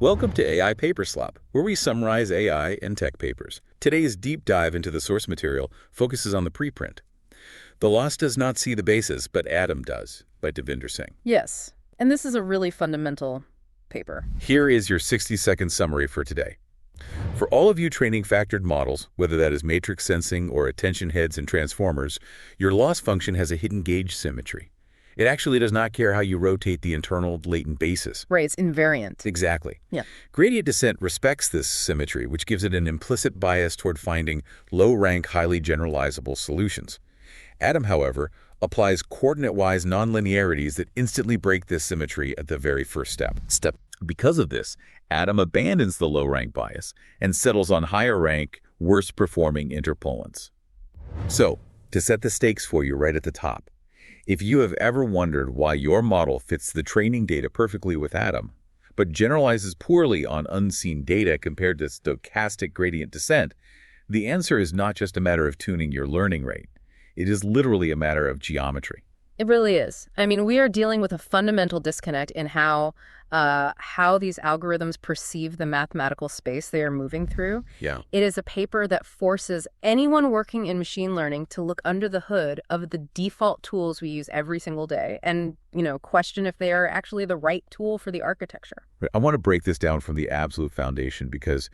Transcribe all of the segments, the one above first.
Welcome to AI Paper Slop, where we summarize AI and tech papers. Today's deep dive into the source material focuses on the preprint. The loss does not see the basis, but Adam does, by Devinder Singh. Yes, and this is a really fundamental paper. Here is your 60-second summary for today. For all of you training factored models, whether that is matrix sensing or attention heads and transformers, your loss function has a hidden gauge symmetry. It actually does not care how you rotate the internal latent basis. Right, it's invariant. Exactly. Yeah. Gradient descent respects this symmetry, which gives it an implicit bias toward finding low-rank, highly generalizable solutions. Adam, however, applies coordinate-wise nonlinearities that instantly break this symmetry at the very first step. Because of this, Adam abandons the low-rank bias and settles on higher-rank, worse-performing interpolants. So, to set the stakes for you right at the top, if you have ever wondered why your model fits the training data perfectly with Adam, but generalizes poorly on unseen data compared to stochastic gradient descent, the answer is not just a matter of tuning your learning rate. It is literally a matter of geometry. It really is. I mean, we are dealing with a fundamental disconnect in how these algorithms perceive the mathematical space they are moving through. Yeah. It is a paper that forces anyone working in machine learning to look under the hood of the default tools we use every single day and, question if they are actually the right tool for the architecture. I want to break this down from the absolute foundation because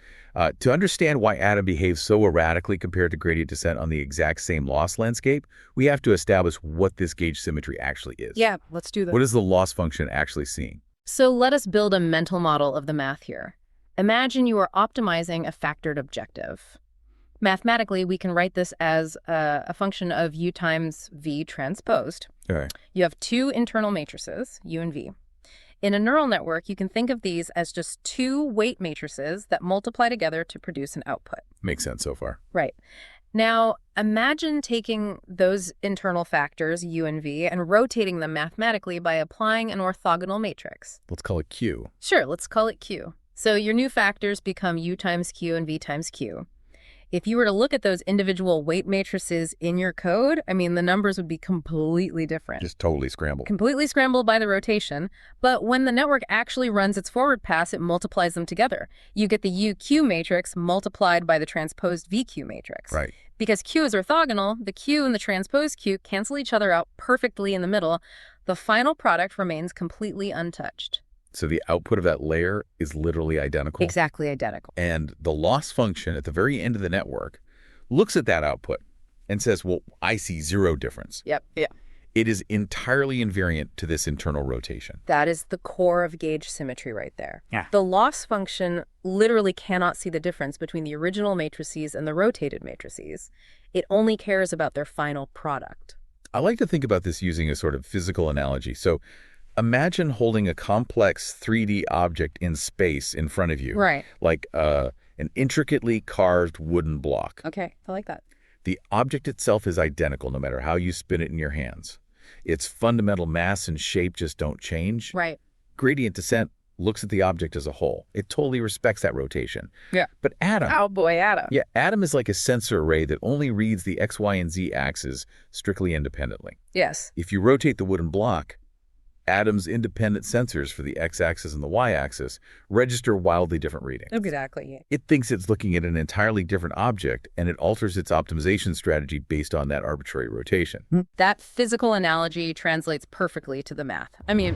to understand why Adam behaves so erratically compared to gradient descent on the exact same loss landscape, we have to establish what this gauge symmetry actually is. Yeah, let's do that. What is the loss function actually seeing? So let us build a mental model of the math here. Imagine you are optimizing a factored objective. Mathematically, we can write this as a function of u times v transposed. All right. You have two internal matrices, u and v. In a neural network, you can think of these as just two weight matrices that multiply together to produce an output. Makes sense so far. Right. Now, imagine taking those internal factors, u and v, and rotating them mathematically by applying an orthogonal matrix. Let's call it Q. Sure, let's call it Q. So your new factors become u times q and v times q. If you were to look at those individual weight matrices in your code, the numbers would be completely different. Just totally scrambled. Completely scrambled by the rotation. But when the network actually runs its forward pass, it multiplies them together. You get the UQ matrix multiplied by the transposed VQ matrix. Right. Because Q is orthogonal, the Q and the transposed Q cancel each other out perfectly in the middle. The final product remains completely untouched. So the output of that layer is literally identical? Exactly identical. And the loss function at the very end of the network looks at that output and says, well, I see zero difference. Yep. Yeah. It is entirely invariant to this internal rotation. That is the core of gauge symmetry right there. Yeah. The loss function literally cannot see the difference between the original matrices and the rotated matrices. It only cares about their final product. I like to think about this using a sort of physical analogy. So imagine holding a complex 3D object in space in front of you. Right. Like an intricately carved wooden block. Okay, I like that. The object itself is identical no matter how you spin it in your hands. Its fundamental mass and shape just don't change. Right. Gradient descent looks at the object as a whole. It totally respects that rotation. Yeah. But Adam... Oh boy, Adam. Yeah, Adam is like a sensor array that only reads the X, Y, and Z axes strictly independently. Yes. If you rotate the wooden block, Adam's independent sensors for the x-axis and the y-axis register wildly different readings. Exactly. It thinks it's looking at an entirely different object, and it alters its optimization strategy based on that arbitrary rotation. That physical analogy translates perfectly to the math.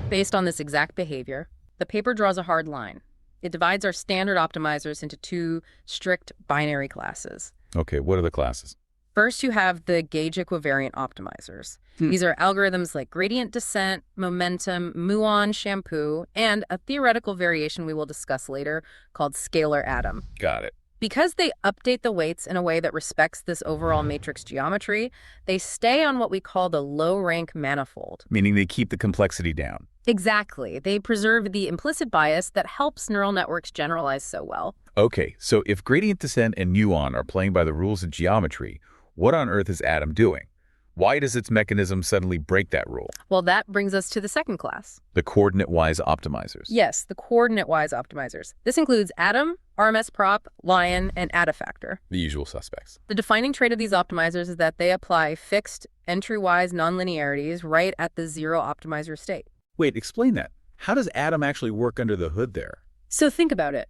Based on this exact behavior, the paper draws a hard line. It divides our standard optimizers into two strict binary classes. Okay, what are the classes? First, you have the gauge-equivariant optimizers. These are algorithms like gradient descent, momentum, muon, shampoo, and a theoretical variation we will discuss later called scalar Adam. Got it. Because they update the weights in a way that respects this overall matrix geometry, they stay on what we call the low-rank manifold. Meaning they keep the complexity down. Exactly. They preserve the implicit bias that helps neural networks generalize so well. Okay, so if gradient descent and muon are playing by the rules of geometry, what on earth is Adam doing? Why does its mechanism suddenly break that rule? Well, that brings us to the second class. The coordinate-wise optimizers. Yes, the coordinate-wise optimizers. This includes Adam, RMSProp, Lion, and Adafactor. The usual suspects. The defining trait of these optimizers is that they apply fixed, entry-wise nonlinearities right at the zero optimizer state. Wait, explain that. How does Adam actually work under the hood there? So think about it.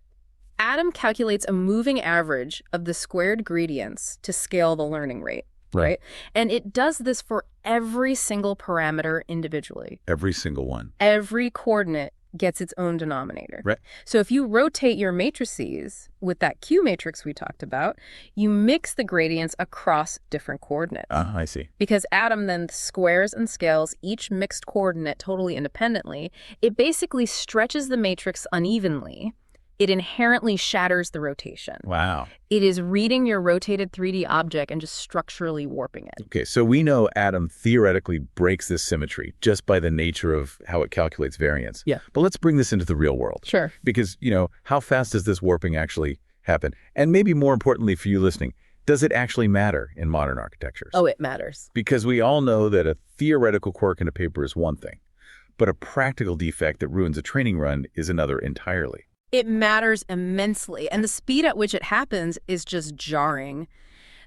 Adam calculates a moving average of the squared gradients to scale the learning rate, right? And it does this for every single parameter individually. Every single one. Every coordinate gets its own denominator. Right. So if you rotate your matrices with that Q matrix we talked about, you mix the gradients across different coordinates. I see. Because Adam then squares and scales each mixed coordinate totally independently, it basically stretches the matrix unevenly. It inherently shatters the rotation. Wow. It is reading your rotated 3D object and just structurally warping it. Okay, so we know Adam theoretically breaks this symmetry just by the nature of how it calculates variance. Yeah. But let's bring this into the real world. Sure. Because, how fast does this warping actually happen? And maybe more importantly for you listening, does it actually matter in modern architectures? Oh, it matters. Because we all know that a theoretical quirk in a paper is one thing, but a practical defect that ruins a training run is another entirely. It matters immensely, and the speed at which it happens is just jarring.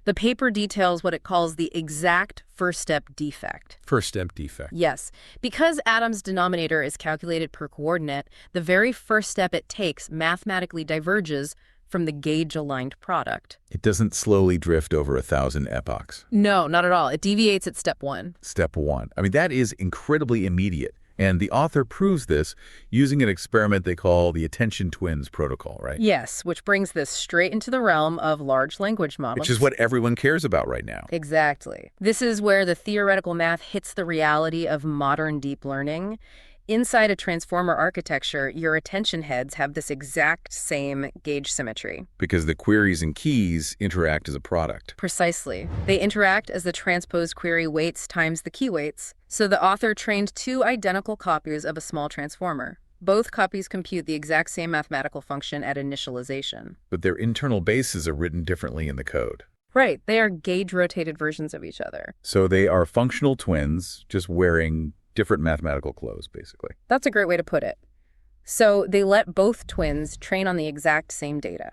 The paper details what it calls the exact first-step defect. First-step defect. Yes. Because Adam's denominator is calculated per coordinate, the very first step it takes mathematically diverges from the gauge-aligned product. It doesn't slowly drift over 1,000 epochs. No, not at all. It deviates at step one. Step one. I mean, that is incredibly immediate. And the author proves this using an experiment they call the attention twins protocol, right? Yes, which brings this straight into the realm of large language models. Which is what everyone cares about right now. Exactly. This is where the theoretical math hits the reality of modern deep learning. Inside a transformer architecture, your attention heads have this exact same gauge symmetry. Because the queries and keys interact as a product. Precisely. They interact as the transposed query weights times the key weights. So the author trained two identical copies of a small transformer. Both copies compute the exact same mathematical function at initialization. But their internal bases are written differently in the code. Right. They are gauge-rotated versions of each other. So they are functional twins, just wearing different mathematical clothes, basically. That's a great way to put it. So they let both twins train on the exact same data.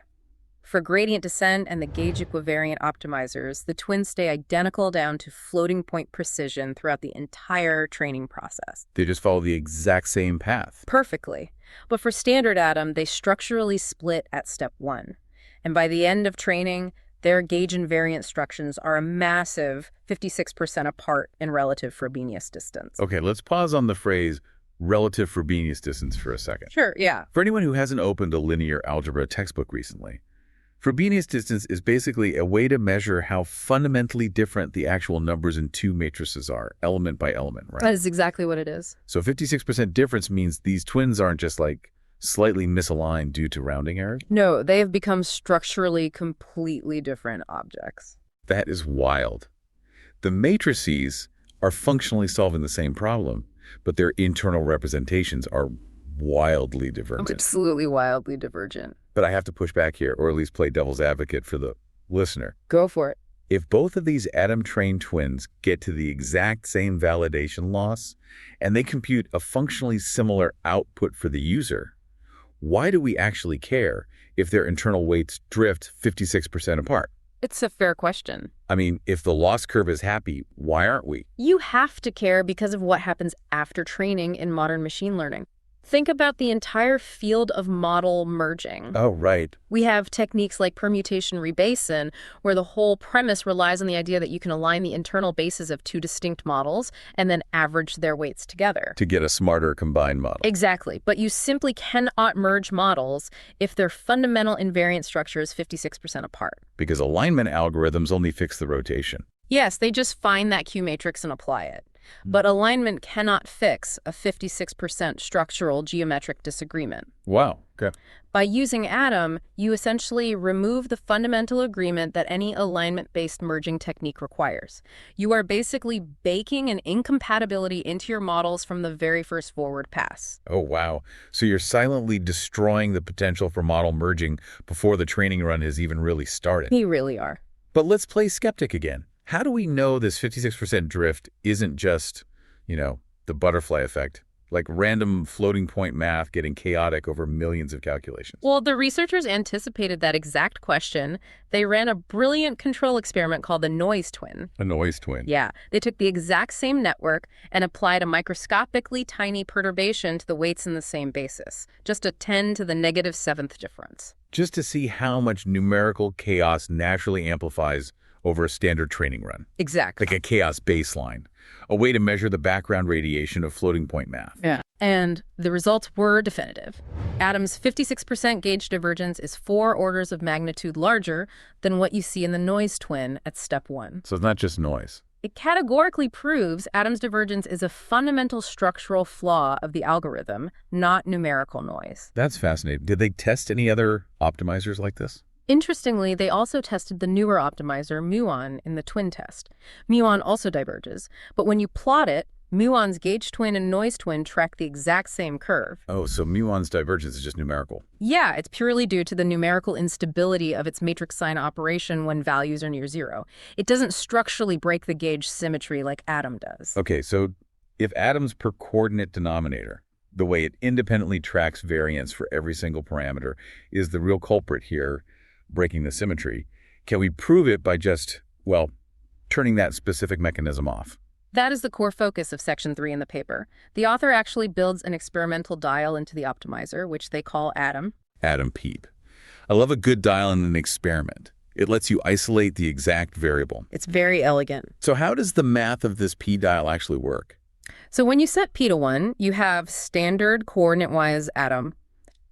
For gradient descent and the gauge-equivariant optimizers, the twins stay identical down to floating point precision throughout the entire training process. They just follow the exact same path. Perfectly. But for standard Adam, they structurally split at step one. And by the end of training, their gauge invariant instructions are a massive 56% apart in relative Frobenius distance. Okay, let's pause on the phrase relative Frobenius distance for a second. Sure, yeah. For anyone who hasn't opened a linear algebra textbook recently, Frobenius distance is basically a way to measure how fundamentally different the actual numbers in two matrices are, element by element, right? That is exactly what it is. So 56% difference means these twins aren't just slightly misaligned due to rounding errors? No, they have become structurally completely different objects. That is wild. The matrices are functionally solving the same problem, but their internal representations are wildly divergent. Absolutely wildly divergent. But I have to push back here, or at least play devil's advocate for the listener. Go for it. If both of these Adam-trained twins get to the exact same validation loss, and they compute a functionally similar output for the user, why do we actually care if their internal weights drift 56% apart? It's a fair question. I mean, if the loss curve is happy, why aren't we? You have to care because of what happens after training in modern machine learning. Think about the entire field of model merging. Oh, right. We have techniques like permutation rebasing, where the whole premise relies on the idea that you can align the internal bases of two distinct models and then average their weights together. To get a smarter combined model. Exactly. But you simply cannot merge models if their fundamental invariant structure is 56% apart. Because alignment algorithms only fix the rotation. Yes, they just find that Q matrix and apply it. But alignment cannot fix a 56% structural geometric disagreement. Wow. Okay. By using Adam, you essentially remove the fundamental agreement that any alignment-based merging technique requires. You are basically baking an incompatibility into your models from the very first forward pass. Oh, wow. So you're silently destroying the potential for model merging before the training run has even really started. You really are. But let's play skeptic again. How do we know this 56% drift isn't just, the butterfly effect, like random floating point math getting chaotic over millions of calculations. Well, the researchers anticipated that exact question. They ran a brilliant control experiment called the noise twin. A noise twin. Yeah, they took the exact same network and applied a microscopically tiny perturbation to the weights in the same basis, just a 10 to the negative 7th difference. Just to see how much numerical chaos naturally amplifies over a standard training run. Exactly. Like a chaos baseline, a way to measure the background radiation of floating point math. Yeah. And the results were definitive. Adam's 56% gauge divergence is 4 orders of magnitude larger than what you see in the noise twin at step 1. So it's not just noise. It categorically proves Adam's divergence is a fundamental structural flaw of the algorithm, not numerical noise. That's fascinating. Did they test any other optimizers like this? Interestingly, they also tested the newer optimizer, Muon, in the twin test. Muon also diverges, but when you plot it, Muon's gauge twin and noise twin track the exact same curve. Oh, so Muon's divergence is just numerical. Yeah, it's purely due to the numerical instability of its matrix sign operation when values are near 0. It doesn't structurally break the gauge symmetry like Adam does. Okay, so if Adam's per coordinate denominator, the way it independently tracks variance for every single parameter, is the real culprit here, breaking the symmetry, can we prove it by just, well, turning that specific mechanism off? That is the core focus of Section 3 in the paper. The author actually builds an experimental dial into the optimizer, which they call Adam. Adam Peep. I love a good dial in an experiment. It lets you isolate the exact variable. It's very elegant. So how does the math of this p-dial actually work? So when you set p to 1, you have standard coordinate-wise Adam.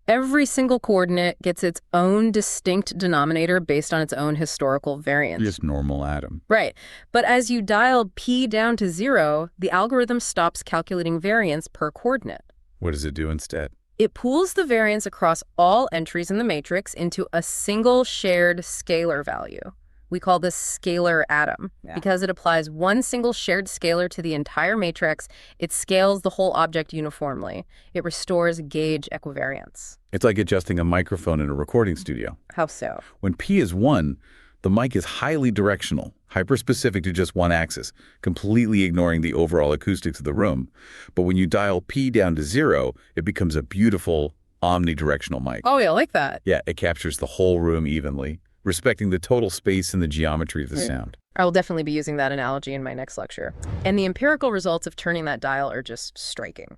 Every single coordinate gets its own distinct denominator based on its own historical variance. Just normal Adam. Right. But as you dial p down to 0, the algorithm stops calculating variance per coordinate. What does it do instead? It pools the variance across all entries in the matrix into a single shared scalar value. We call this scalar Adam. Because it applies one single shared scalar to the entire matrix, it scales the whole object uniformly. It restores gauge equivariance. It's like adjusting a microphone in a recording studio. How so? When p is 1, the mic is highly directional, hyperspecific to just one axis, completely ignoring the overall acoustics of the room. But when you dial p down to 0, it becomes a beautiful omnidirectional mic. Oh, yeah, I like that. Yeah, it captures the whole room evenly, respecting the total space and the geometry of the sound. I will definitely be using that analogy in my next lecture. And the empirical results of turning that dial are just striking.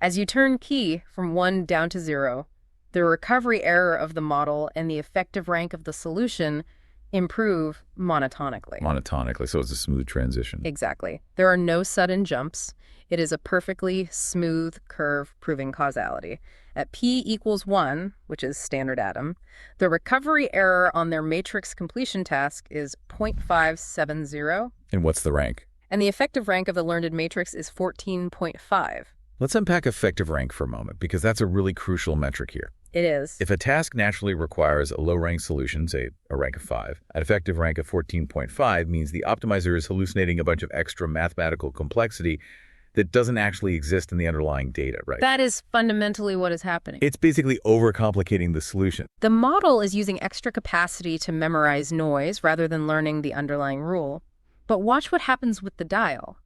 As you turn p from 1 down to 0, the recovery error of the model and the effective rank of the solution improve monotonically. Monotonically, so it's a smooth transition. Exactly. There are no sudden jumps. It is a perfectly smooth curve proving causality. At p equals 1, which is standard Adam, the recovery error on their matrix completion task is 0.570. And what's the rank? And the effective rank of the learned matrix is 14.5. Let's unpack effective rank for a moment, because that's a really crucial metric here. It is. If a task naturally requires a low-rank solution, say a rank of 5, an effective rank of 14.5 means the optimizer is hallucinating a bunch of extra mathematical complexity that doesn't actually exist in the underlying data, right? That is fundamentally what is happening. It's basically overcomplicating the solution. The model is using extra capacity to memorize noise rather than learning the underlying rule. But watch what happens with the dial.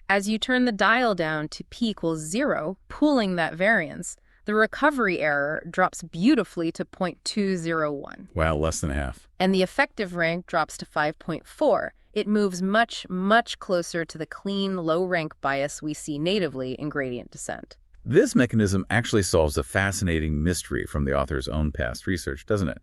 As you turn the dial down to p equals 0, pooling that variance, the recovery error drops beautifully to 0.201. Wow, less than half. And the effective rank drops to 5.4. It moves much, much closer to the clean, low-rank bias we see natively in gradient descent. This mechanism actually solves a fascinating mystery from the author's own past research, doesn't it?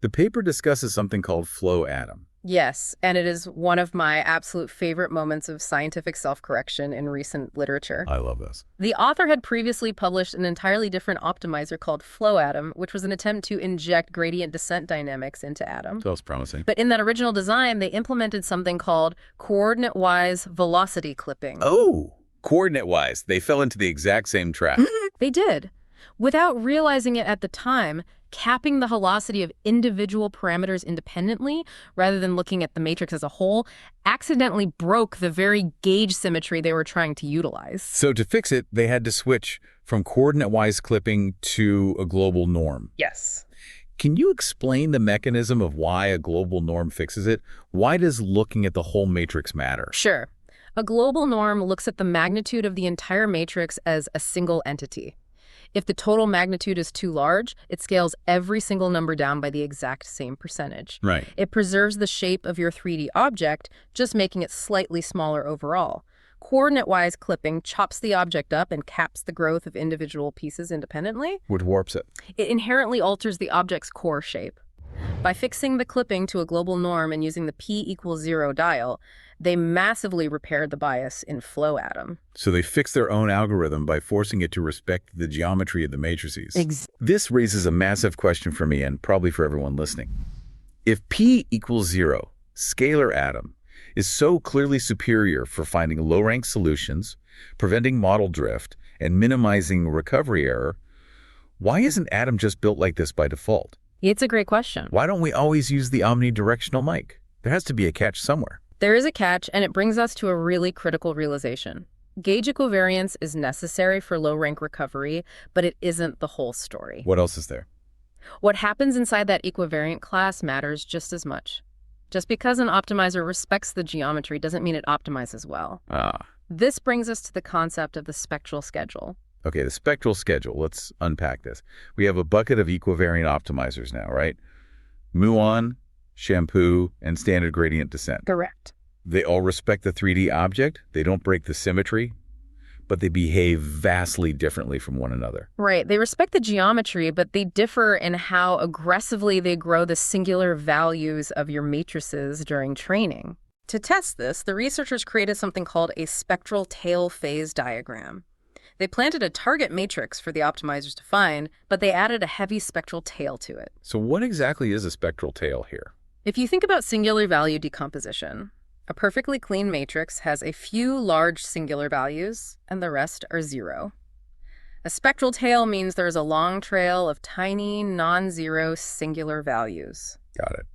The paper discusses something called flow Adam. Yes, and it is one of my absolute favorite moments of scientific self-correction in recent literature. I love this. The author had previously published an entirely different optimizer called flow Adam, which was an attempt to inject gradient descent dynamics into Adam. Sounds promising. But in that original design, they implemented something called coordinate-wise velocity clipping. Oh, coordinate-wise, they fell into the exact same trap. They did. Without realizing it at the time, capping the velocity of individual parameters independently, rather than looking at the matrix as a whole, accidentally broke the very gauge symmetry they were trying to utilize. So to fix it, they had to switch from coordinate-wise clipping to a global norm. Yes. Can you explain the mechanism of why a global norm fixes it? Why does looking at the whole matrix matter? Sure. A global norm looks at the magnitude of the entire matrix as a single entity. If the total magnitude is too large, it scales every single number down by the exact same percentage. Right. It preserves the shape of your 3D object, just making it slightly smaller overall. Coordinate-wise clipping chops the object up and caps the growth of individual pieces independently. Which warps it. It inherently alters the object's core shape. By fixing the clipping to a global norm and using the p=0 dial, they massively repaired the bias in flow atom. So they fix their own algorithm by forcing it to respect the geometry of the matrices. This raises a massive question for me and probably for everyone listening. If p=0, scalar atom is so clearly superior for finding low-rank solutions, preventing model drift, and minimizing recovery error, why isn't Atom just built like this by default? It's a great question. Why don't we always use the omnidirectional mic? There has to be a catch somewhere. There is a catch, and it brings us to a really critical realization. Gauge equivariance is necessary for low-rank recovery, but it isn't the whole story. What else is there? What happens inside that equivariant class matters just as much. Just because an optimizer respects the geometry doesn't mean it optimizes well. This brings us to the concept of the spectral schedule. Okay, the spectral schedule. Let's unpack this. We have a bucket of equivariant optimizers now, right? Muon, shampoo, and standard gradient descent. Correct. They all respect the 3D object. They don't break the symmetry, but they behave vastly differently from one another. Right. They respect the geometry, but they differ in how aggressively they grow the singular values of your matrices during training. To test this, the researchers created something called a spectral tail phase diagram. They planted a target matrix for the optimizers to find, but they added a heavy spectral tail to it. So what exactly is a spectral tail here? If you think about singular value decomposition, a perfectly clean matrix has a few large singular values, and the rest are zero. A spectral tail means there's a long trail of tiny, non-zero singular values. Got it.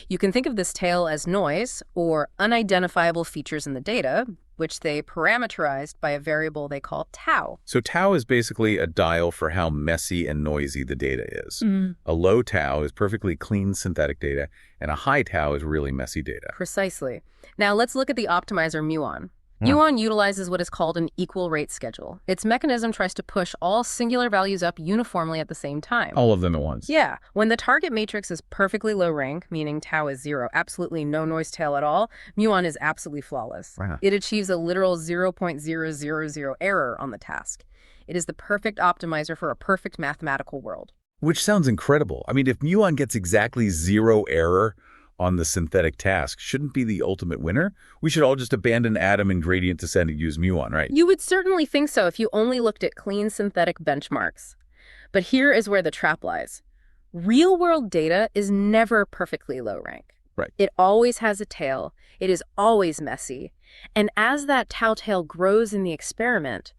You can think of this tail as noise, or unidentifiable features in the data, which they parameterized by a variable they call tau. So tau is basically a dial for how messy and noisy the data is. A low tau is perfectly clean synthetic data, and a high tau is really messy data. Precisely. Now let's look at the optimizer Muon. Muon utilizes what is called an equal rate schedule. Its mechanism tries to push all singular values up uniformly at the same time. All of them at once. Yeah. When the target matrix is perfectly low rank, meaning tau is zero, absolutely no noise tail at all, Muon is absolutely flawless. Wow. It achieves a literal 0.000 error on the task. It is the perfect optimizer for a perfect mathematical world. Which sounds incredible. I mean, if Muon gets exactly zero error on the synthetic task, shouldn't be the ultimate winner? We should all just abandon Atom and gradient descent and use Muon, right? You would certainly think so if you only looked at clean synthetic benchmarks. But here is where the trap lies. Real-world data is never perfectly low rank. Right. It always has a tail. It is always messy. And as that tau tail grows in the experiment,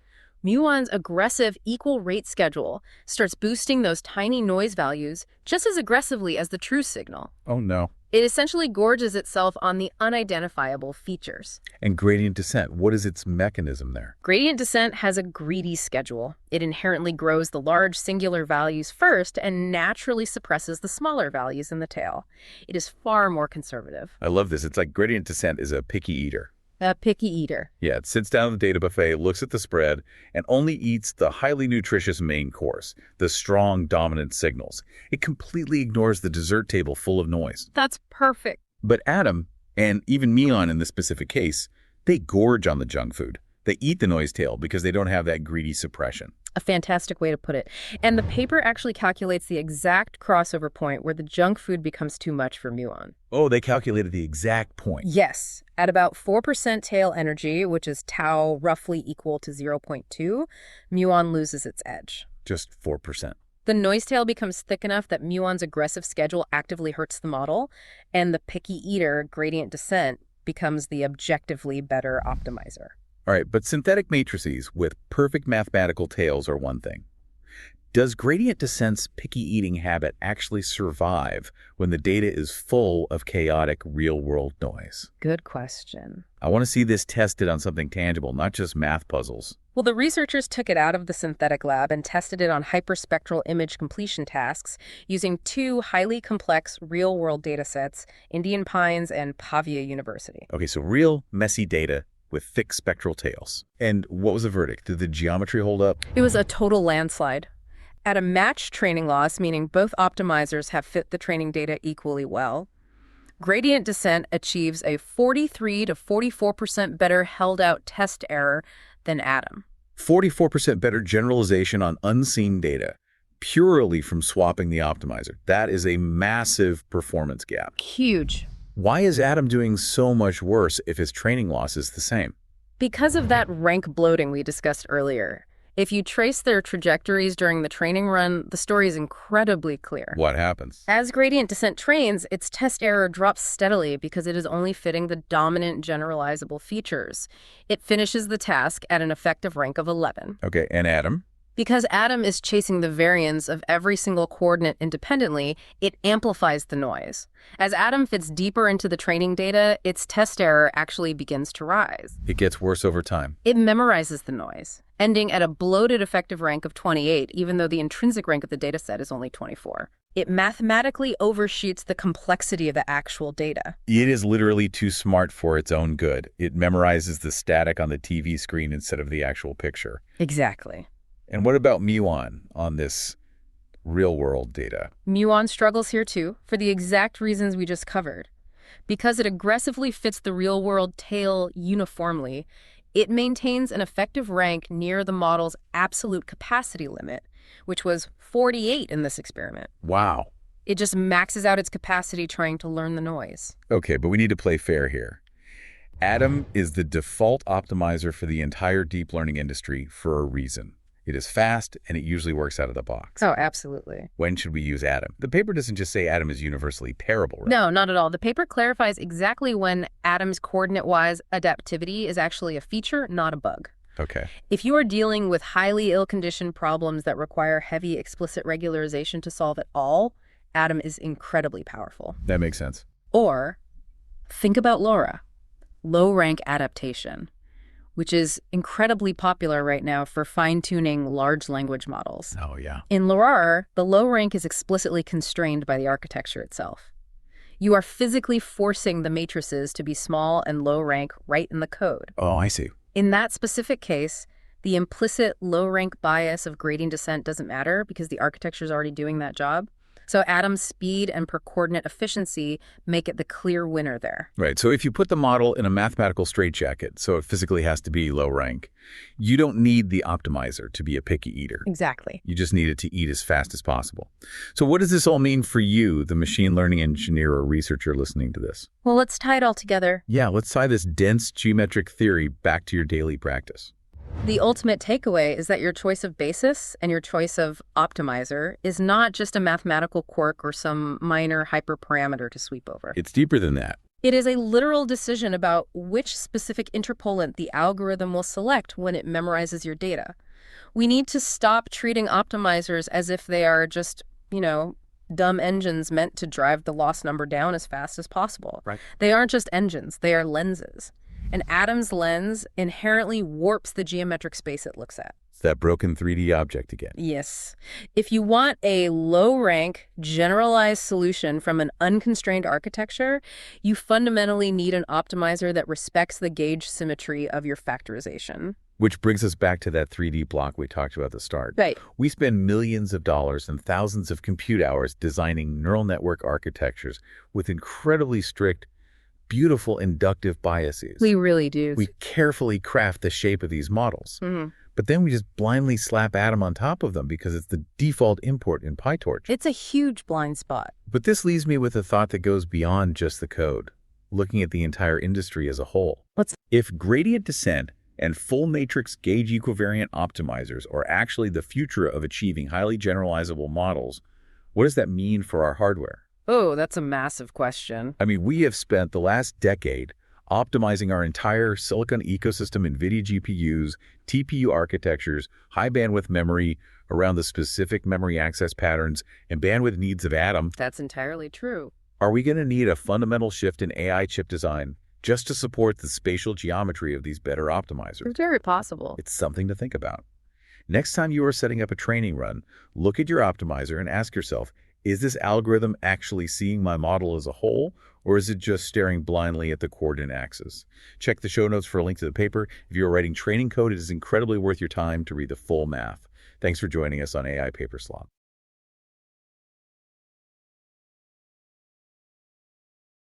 Muon's aggressive equal rate schedule starts boosting those tiny noise values just as aggressively as the true signal. Oh, no. It essentially gorges itself on the unidentifiable features. And gradient descent, what is its mechanism there? Gradient descent has a greedy schedule. It inherently grows the large singular values first and naturally suppresses the smaller values in the tail. It is far more conservative. I love this. It's like gradient descent is a picky eater. A picky eater. Yeah, it sits down at the data buffet, looks at the spread, and only eats the highly nutritious main course, the strong dominant signals. It completely ignores the dessert table full of noise. That's perfect. But Atom, and even Muon in this specific case, they gorge on the junk food. They eat the noise tail because they don't have that greedy suppression. A fantastic way to put it. And the paper actually calculates the exact crossover point where the junk food becomes too much for Muon. Oh, they calculated the exact point. Yes. At about 4% tail energy, which is tau roughly equal to 0.2, Muon loses its edge. Just 4%. The noise tail becomes thick enough that Muon's aggressive schedule actively hurts the model, and the picky eater, gradient descent, becomes the objectively better optimizer. All right, but synthetic matrices with perfect mathematical tails are one thing. Does gradient descent's picky eating habit actually survive when the data is full of chaotic real-world noise? Good question. I want to see this tested on something tangible, not just math puzzles. Well, the researchers took it out of the synthetic lab and tested it on hyperspectral image completion tasks using two highly complex real-world datasets, Indian Pines and Pavia University. Okay, so real messy data with thick spectral tails. And what was the verdict? Did the geometry hold up? It was a total landslide. At a matched training loss, meaning both optimizers have fit the training data equally well, gradient descent achieves a 43 to 44% better held-out test error than Adam. 44% better generalization on unseen data, purely from swapping the optimizer. That is a massive performance gap. Huge. Why is Adam doing so much worse if his training loss is the same? Because of that rank bloating we discussed earlier. If you trace their trajectories during the training run, the story is incredibly clear. What happens? As gradient descent trains, its test error drops steadily because it is only fitting the dominant generalizable features. It finishes the task at an effective rank of 11. Okay, and Adam? Because Adam is chasing the variance of every single coordinate independently, it amplifies the noise. As Adam fits deeper into the training data, its test error actually begins to rise. It gets worse over time. It memorizes the noise, ending at a bloated effective rank of 28, even though the intrinsic rank of the dataset is only 24. It mathematically overshoots the complexity of the actual data. It is literally too smart for its own good. It memorizes the static on the TV screen instead of the actual picture. Exactly. And what about Muon on this real-world data? Muon struggles here too, for the exact reasons we just covered. Because it aggressively fits the real-world tail uniformly, it maintains an effective rank near the model's absolute capacity limit, which was 48 in this experiment. Wow. It just maxes out its capacity trying to learn the noise. Okay, but we need to play fair here. Adam is the default optimizer for the entire deep learning industry for a reason. It is fast, and it usually works out of the box. Oh, absolutely. When should we use Adam? The paper doesn't just say Adam is universally parable, right? No, not at all. The paper clarifies exactly when Adam's coordinate-wise adaptivity is actually a feature, not a bug. Okay. If you are dealing with highly ill-conditioned problems that require heavy explicit regularization to solve at all, Adam is incredibly powerful. That makes sense. Or think about LoRa, low-rank adaptation, which is incredibly popular right now for fine-tuning large language models. Oh, yeah. In LoRa, the low rank is explicitly constrained by the architecture itself. You are physically forcing the matrices to be small and low rank right in the code. Oh, I see. In that specific case, the implicit low rank bias of gradient descent doesn't matter because the architecture is already doing that job. So Adam's speed and per coordinate efficiency make it the clear winner there. Right. So if you put the model in a mathematical straitjacket, so it physically has to be low rank, you don't need the optimizer to be a picky eater. Exactly. You just need it to eat as fast as possible. So what does this all mean for you, the machine learning engineer or researcher listening to this? Well, let's tie it all together. Yeah, let's tie this dense geometric theory back to your daily practice. The ultimate takeaway is that your choice of basis and your choice of optimizer is not just a mathematical quirk or some minor hyperparameter to sweep over. It's deeper than that. It is a literal decision about which specific interpolant the algorithm will select when it memorizes your data. We need to stop treating optimizers as if they are just, dumb engines meant to drive the loss number down as fast as possible. Right. They aren't just engines, they are lenses. And Adam's lens inherently warps the geometric space it looks at. It's that broken 3D object again. Yes. If you want a low-rank, generalized solution from an unconstrained architecture, you fundamentally need an optimizer that respects the gauge symmetry of your factorization. Which brings us back to that 3D block we talked about at the start. Right. We spend millions of dollars and thousands of compute hours designing neural network architectures with incredibly strict, beautiful inductive biases. We really do. We carefully craft the shape of these models. Mm-hmm. But then we just blindly slap Adam on top of them because it's the default import in PyTorch. It's a huge blind spot. But this leaves me with a thought that goes beyond just the code, looking at the entire industry as a whole. If gradient descent and full matrix gauge-equivariant optimizers are actually the future of achieving highly generalizable models, what does that mean for our hardware? Oh, that's a massive question. I mean, we have spent the last decade optimizing our entire silicon ecosystem, NVIDIA GPUs, TPU architectures, high bandwidth memory around the specific memory access patterns and bandwidth needs of Adam. That's entirely true. Are we going to need a fundamental shift in AI chip design just to support the spatial geometry of these better optimizers? It's very possible. It's something to think about. Next time you are setting up a training run, look at your optimizer and ask yourself, Is this algorithm actually seeing my model as a whole, or is it just staring blindly at the coordinate axis? Check the show notes for a link to the paper. If you are writing training code, it is incredibly worth your time to read the full math. Thanks for joining us on AI Paper Slot.